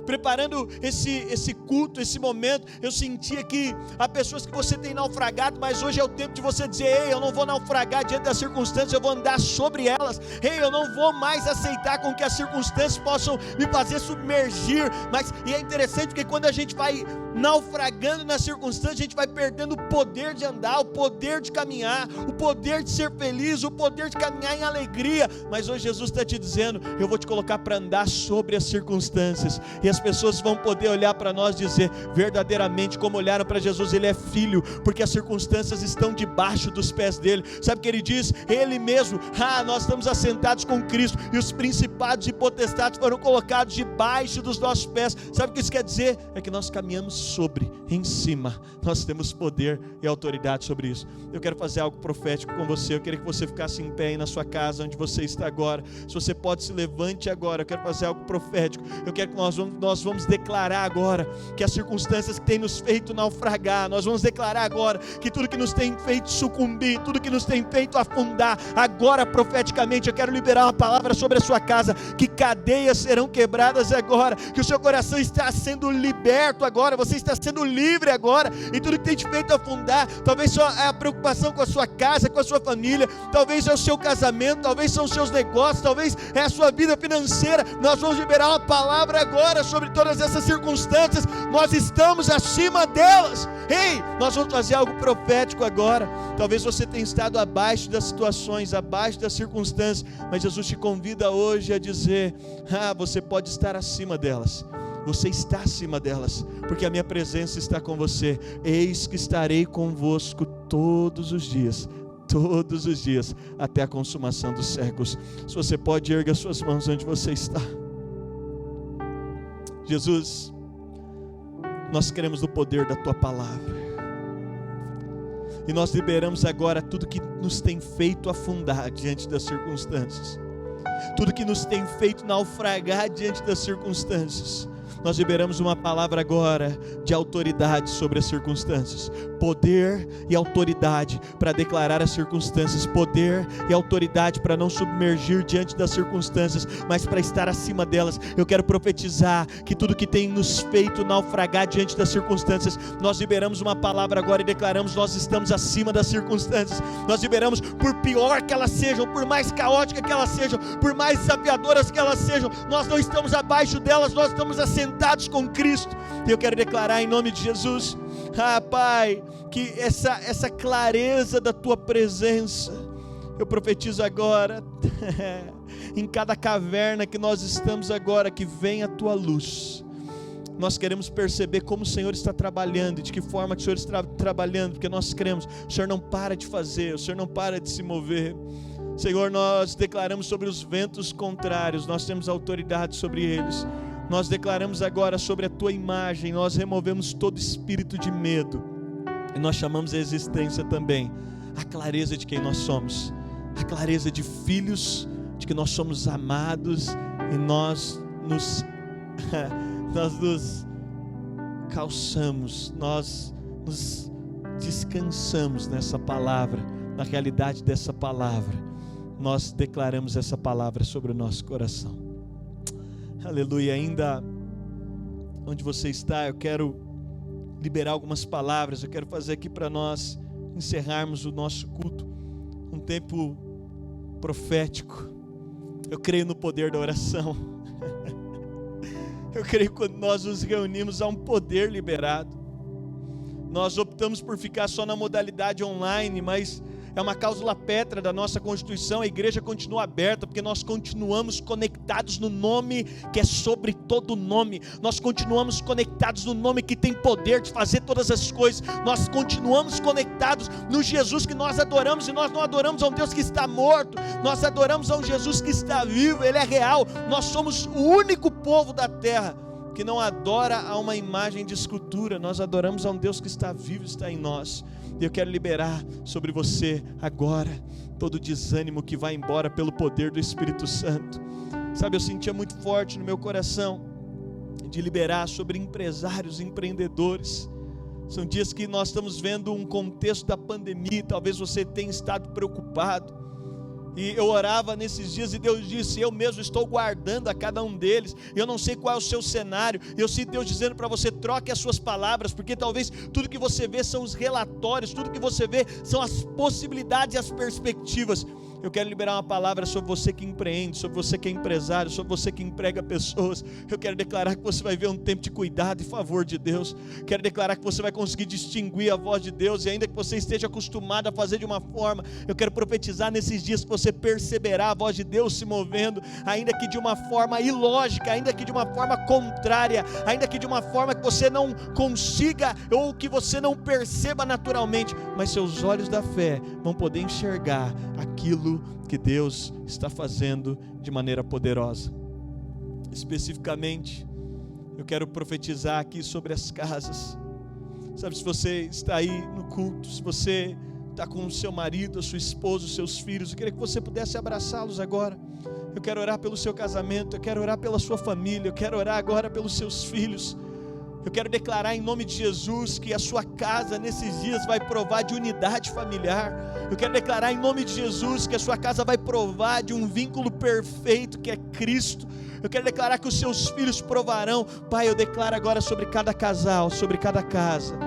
Preparando esse culto, esse momento, eu sentia que há pessoas que você tem naufragado, mas hoje é o tempo de você dizer, ei, eu não vou naufragar diante das circunstâncias, eu vou andar sobre elas, ei, eu não vou mais aceitar com que as circunstâncias possam me fazer submergir, e é interessante porque quando a gente vai naufragando nas circunstâncias, a gente vai perdendo o poder de andar, o poder de caminhar, o poder de ser feliz, o poder de caminhar em alegria, mas hoje Jesus está te dizendo, eu vou te colocar para andar sobre as circunstâncias, e as pessoas vão poder olhar para nós e dizer, verdadeiramente como olharam para Jesus, Ele é filho, porque as circunstâncias estão debaixo dos pés dele. Sabe o que Ele diz? Ele mesmo, nós estamos assentados com Cristo, e os principados e potestades foram colocados debaixo dos nossos pés. Sabe o que isso quer dizer? É que nós caminhamos sobre, em cima, nós temos poder e autoridade sobre isso. Eu quero fazer algo profético com você. Eu queria que você ficasse em pé aí na sua casa, onde você está agora. Se você pode, se levante agora. Eu quero fazer algo profético. Eu quero que nós vamos declarar agora que as circunstâncias que têm nos feito naufragar, nós vamos declarar agora que tudo que nos tem feito sucumbir, tudo que nos tem feito afundar, agora profeticamente eu quero liberar uma palavra sobre a sua casa, que cadeias serão quebradas agora, que o seu coração está sendo liberto agora, você está sendo livre agora, e tudo que tem te feito afundar, talvez só é a preocupação com a sua casa, com a sua família, talvez é o seu casamento, talvez são os seus negócios, talvez é a sua vida financeira, nós vamos liberar uma palavra agora sobre todas essas circunstâncias, nós estamos acima delas. Ei, nós vamos fazer algo profético agora. Talvez você tenha estado abaixo das situações, abaixo das circunstâncias, mas Jesus te convida hoje a dizer, você pode estar acima delas. Você está acima delas, porque a minha presença está com você. Eis que estarei convosco todos os dias, até a consumação dos séculos. Se você pode, erga suas mãos onde você está. Jesus, nós cremos no poder da Tua palavra, e nós liberamos agora tudo que nos tem feito afundar diante das circunstâncias, tudo que nos tem feito naufragar diante das circunstâncias. Nós liberamos uma palavra agora de autoridade sobre as circunstâncias. Poder e autoridade para declarar as circunstâncias. Poder e autoridade para não submergir diante das circunstâncias, mas para estar acima delas. Eu quero profetizar que tudo que tem nos feito naufragar diante das circunstâncias, nós liberamos uma palavra agora e declaramos: nós estamos acima das circunstâncias. Nós liberamos, por pior que elas sejam, por mais caóticas que elas sejam, por mais desafiadoras que elas sejam, nós não estamos abaixo delas, nós estamos assentados com Cristo. E eu quero declarar em nome de Jesus, Pai, que essa clareza da Tua presença, eu profetizo agora, em cada caverna que nós estamos agora, que venha a Tua luz. Nós queremos perceber como o Senhor está trabalhando e de que forma que o Senhor está trabalhando, porque nós cremos, o Senhor não para de fazer, o Senhor não para de se mover. Senhor, nós declaramos sobre os ventos contrários, nós temos autoridade sobre eles. Nós declaramos agora sobre a Tua imagem, nós removemos todo espírito de medo e nós chamamos a existência também a clareza de quem nós somos, a clareza de filhos, de que nós somos amados e nós nos calçamos, nós nos descansamos nessa palavra, na realidade dessa palavra. Nós declaramos essa palavra sobre o nosso coração. Aleluia. Ainda onde você está, eu quero liberar algumas palavras. Eu quero fazer aqui para nós encerrarmos o nosso culto, um tempo profético. Eu creio no poder da oração. Eu creio que quando nós nos reunimos há um poder liberado. Nós optamos por ficar só na modalidade online, mas é uma cláusula pétrea da nossa Constituição. A igreja continua aberta, porque nós continuamos conectados no nome que é sobre todo nome. Nós continuamos conectados no nome que tem poder de fazer todas as coisas. Nós continuamos conectados no Jesus que nós adoramos, e nós não adoramos a um Deus que está morto, nós adoramos a um Jesus que está vivo, Ele é real. Nós somos o único povo da terra que não adora a uma imagem de escultura. Nós adoramos a um Deus que está vivo, está em nós. E eu quero liberar sobre você agora todo o desânimo que vai embora pelo poder do Espírito Santo. Sabe, eu sentia muito forte no meu coração de liberar sobre empresários, empreendedores. São dias que nós estamos vendo um contexto da pandemia, talvez você tenha estado preocupado. E eu orava nesses dias e Deus disse: eu mesmo estou guardando a cada um deles. Eu não sei qual é o seu cenário. Eu sinto Deus dizendo para você: troque as suas palavras, porque talvez tudo que você vê são os relatórios, tudo que você vê são as possibilidades e as perspectivas. Eu quero liberar uma palavra sobre você que empreende, sobre você que é empresário, sobre você que emprega pessoas. Eu quero declarar que você vai ver um tempo de cuidado e favor de Deus. Quero declarar que você vai conseguir distinguir a voz de Deus, e ainda que você esteja acostumado a fazer de uma forma, eu quero profetizar nesses dias que você perceberá a voz de Deus se movendo, ainda que de uma forma ilógica, ainda que de uma forma contrária, ainda que de uma forma que você não consiga ou que você não perceba naturalmente, mas seus olhos da fé vão poder enxergar aquilo que Deus está fazendo de maneira poderosa. Especificamente, eu quero profetizar aqui sobre as casas. Sabe, se você está aí no culto, se você está com o seu marido, a sua esposa, os seus filhos, eu queria que você pudesse abraçá-los agora. Eu quero orar pelo seu casamento, eu quero orar pela sua família, eu quero orar agora pelos seus filhos. Eu quero declarar em nome de Jesus que a sua casa nesses dias vai provar de unidade familiar. Eu quero declarar em nome de Jesus que a sua casa vai provar de um vínculo perfeito que é Cristo. Eu quero declarar que os seus filhos provarão. Pai, eu declaro agora sobre cada casal, sobre cada casa,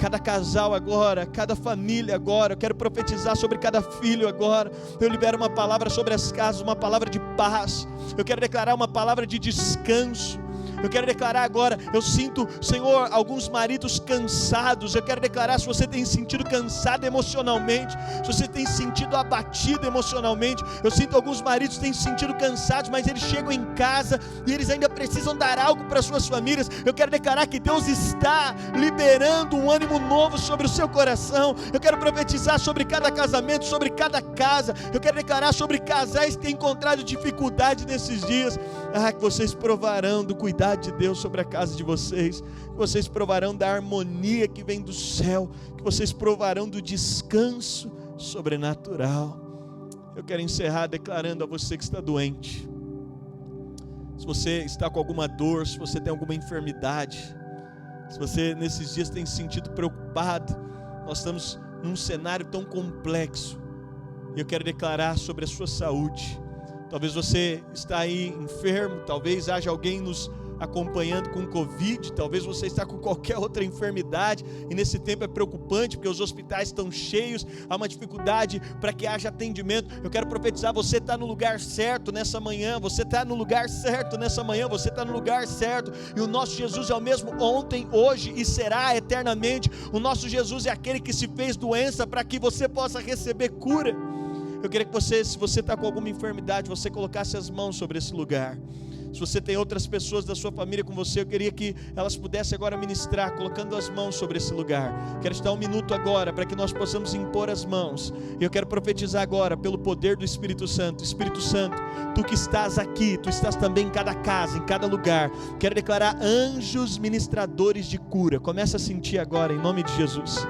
cada casal agora, cada família agora. Eu quero profetizar sobre cada filho agora. Eu libero uma palavra sobre as casas, uma palavra de paz. Eu quero declarar uma palavra de descanso. Eu quero declarar agora, eu sinto, Senhor, alguns maridos cansados. Eu quero declarar, se você tem sentido cansado emocionalmente, se você tem sentido abatido emocionalmente, eu sinto alguns maridos que têm sentido cansados, mas eles chegam em casa e eles ainda precisam dar algo para suas famílias. Eu quero declarar que Deus está liberando um ânimo novo sobre o seu coração. Eu quero profetizar sobre cada casamento, sobre cada casa. Eu quero declarar sobre casais que têm encontrado dificuldade nesses dias. Que vocês provarão do cuidado de Deus sobre a casa de vocês, que vocês provarão da harmonia que vem do céu, que vocês provarão do descanso sobrenatural. Eu quero encerrar declarando a você que está doente. Se Se você está com alguma dor, se você tem alguma enfermidade, se você nesses dias tem se sentido preocupado, nós estamos num cenário tão complexo. E eu quero declarar sobre a sua saúde. Talvez você está aí enfermo, talvez haja alguém nos acompanhando com Covid, talvez você está com qualquer outra enfermidade, e nesse tempo é preocupante, porque os hospitais estão cheios, há uma dificuldade para que haja atendimento. Eu quero profetizar, você está no lugar certo nessa manhã, você está no lugar certo nessa manhã, você está no lugar certo, e o nosso Jesus é o mesmo ontem, hoje e será eternamente. O nosso Jesus é aquele que se fez doença para que você possa receber cura. Eu queria que você, se você está com alguma enfermidade, você colocasse as mãos sobre esse lugar. Se você tem outras pessoas da sua família com você, eu queria que elas pudessem agora ministrar, colocando as mãos sobre esse lugar. Quero te dar um minuto agora, para que nós possamos impor as mãos. E eu quero profetizar agora, pelo poder do Espírito Santo. Espírito Santo, tu que estás aqui, tu estás também em cada casa, em cada lugar. Quero declarar anjos ministradores de cura. Começa a sentir agora, em nome de Jesus.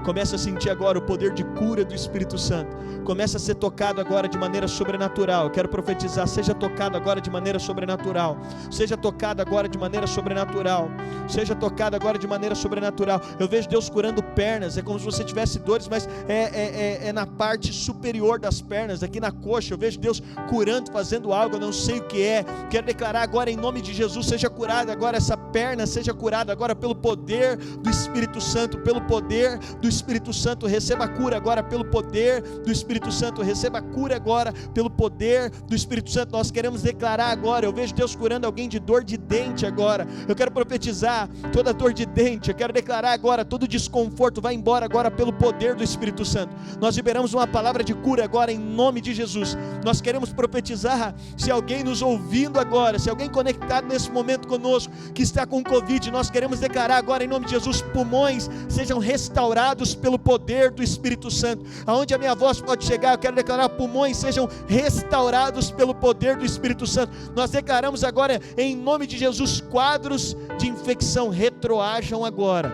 Começa a sentir agora o poder de cura do Espírito Santo. Começa a ser tocado agora de maneira sobrenatural. Eu quero profetizar, seja tocado agora de maneira sobrenatural. Seja tocado agora de maneira sobrenatural. Seja tocado agora de maneira sobrenatural. Eu vejo Deus curando pernas. É como se você tivesse dores, mas é na parte superior das pernas, aqui na coxa. Eu vejo Deus curando, fazendo algo, eu não sei o que é. Quero declarar agora em nome de Jesus, seja curada agora essa perna, seja curada agora pelo poder do Espírito Santo, pelo poder do Espírito Santo. Receba a cura agora pelo poder do Espírito Santo. Receba a cura agora pelo poder do Espírito Santo. Nós queremos declarar agora, eu vejo Deus curando alguém de dor de dente agora. Eu quero profetizar toda dor de dente. Eu quero declarar agora, todo desconforto vai embora agora pelo poder do Espírito Santo. Nós liberamos uma palavra de cura agora em nome de Jesus. Nós queremos profetizar, se alguém nos ouvindo agora, se alguém conectado nesse momento conosco, que está com Covid, nós queremos declarar agora em nome de Jesus, pulmões sejam restaurados pelo poder do Espírito Santo. Aonde a minha voz pode chegar, eu quero declarar, pulmões sejam restaurados pelo poder do Espírito Santo. Nós declaramos agora em nome de Jesus, quadros de infecção retroajam agora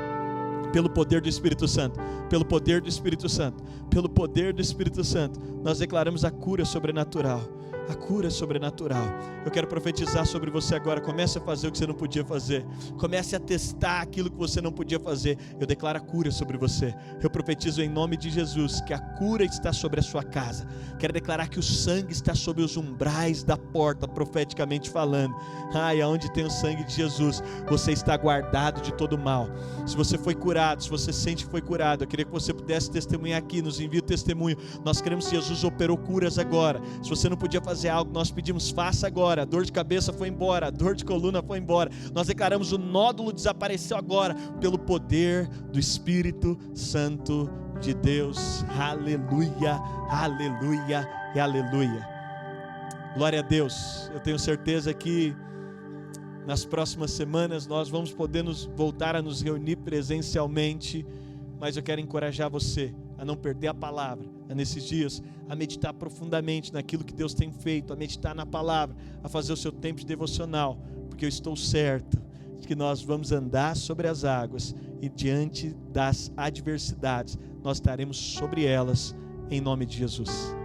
pelo poder do Espírito Santo, pelo poder do Espírito Santo, pelo poder do Espírito Santo. Nós declaramos a cura sobrenatural. A cura sobrenatural. Eu quero profetizar sobre você agora. Comece a fazer o que você não podia fazer. Comece a testar aquilo que você não podia fazer. Eu declaro a cura sobre você. Eu profetizo em nome de Jesus que a cura está sobre a sua casa. Quero declarar que o sangue está sobre os umbrais da porta, profeticamente falando. Ai, aonde tem o sangue de Jesus, você está guardado de todo mal. Se você foi curado, se você sente que foi curado, eu queria que você pudesse testemunhar aqui. Nos envie o testemunho. Nós queremos que Jesus operou curas agora. Se você não podia fazer algo, nós pedimos, faça agora. A dor de cabeça foi embora, a dor de coluna foi embora. Nós declaramos, o nódulo desapareceu agora pelo poder do Espírito Santo de Deus. Aleluia, aleluia e aleluia. Glória a Deus. Eu tenho certeza que nas próximas semanas nós vamos poder voltar a nos reunir presencialmente, mas eu quero encorajar você a não perder a palavra, a nesses dias, a meditar profundamente naquilo que Deus tem feito, a meditar na palavra, a fazer o seu tempo de devocional, porque eu estou certo de que nós vamos andar sobre as águas e diante das adversidades, nós estaremos sobre elas, em nome de Jesus.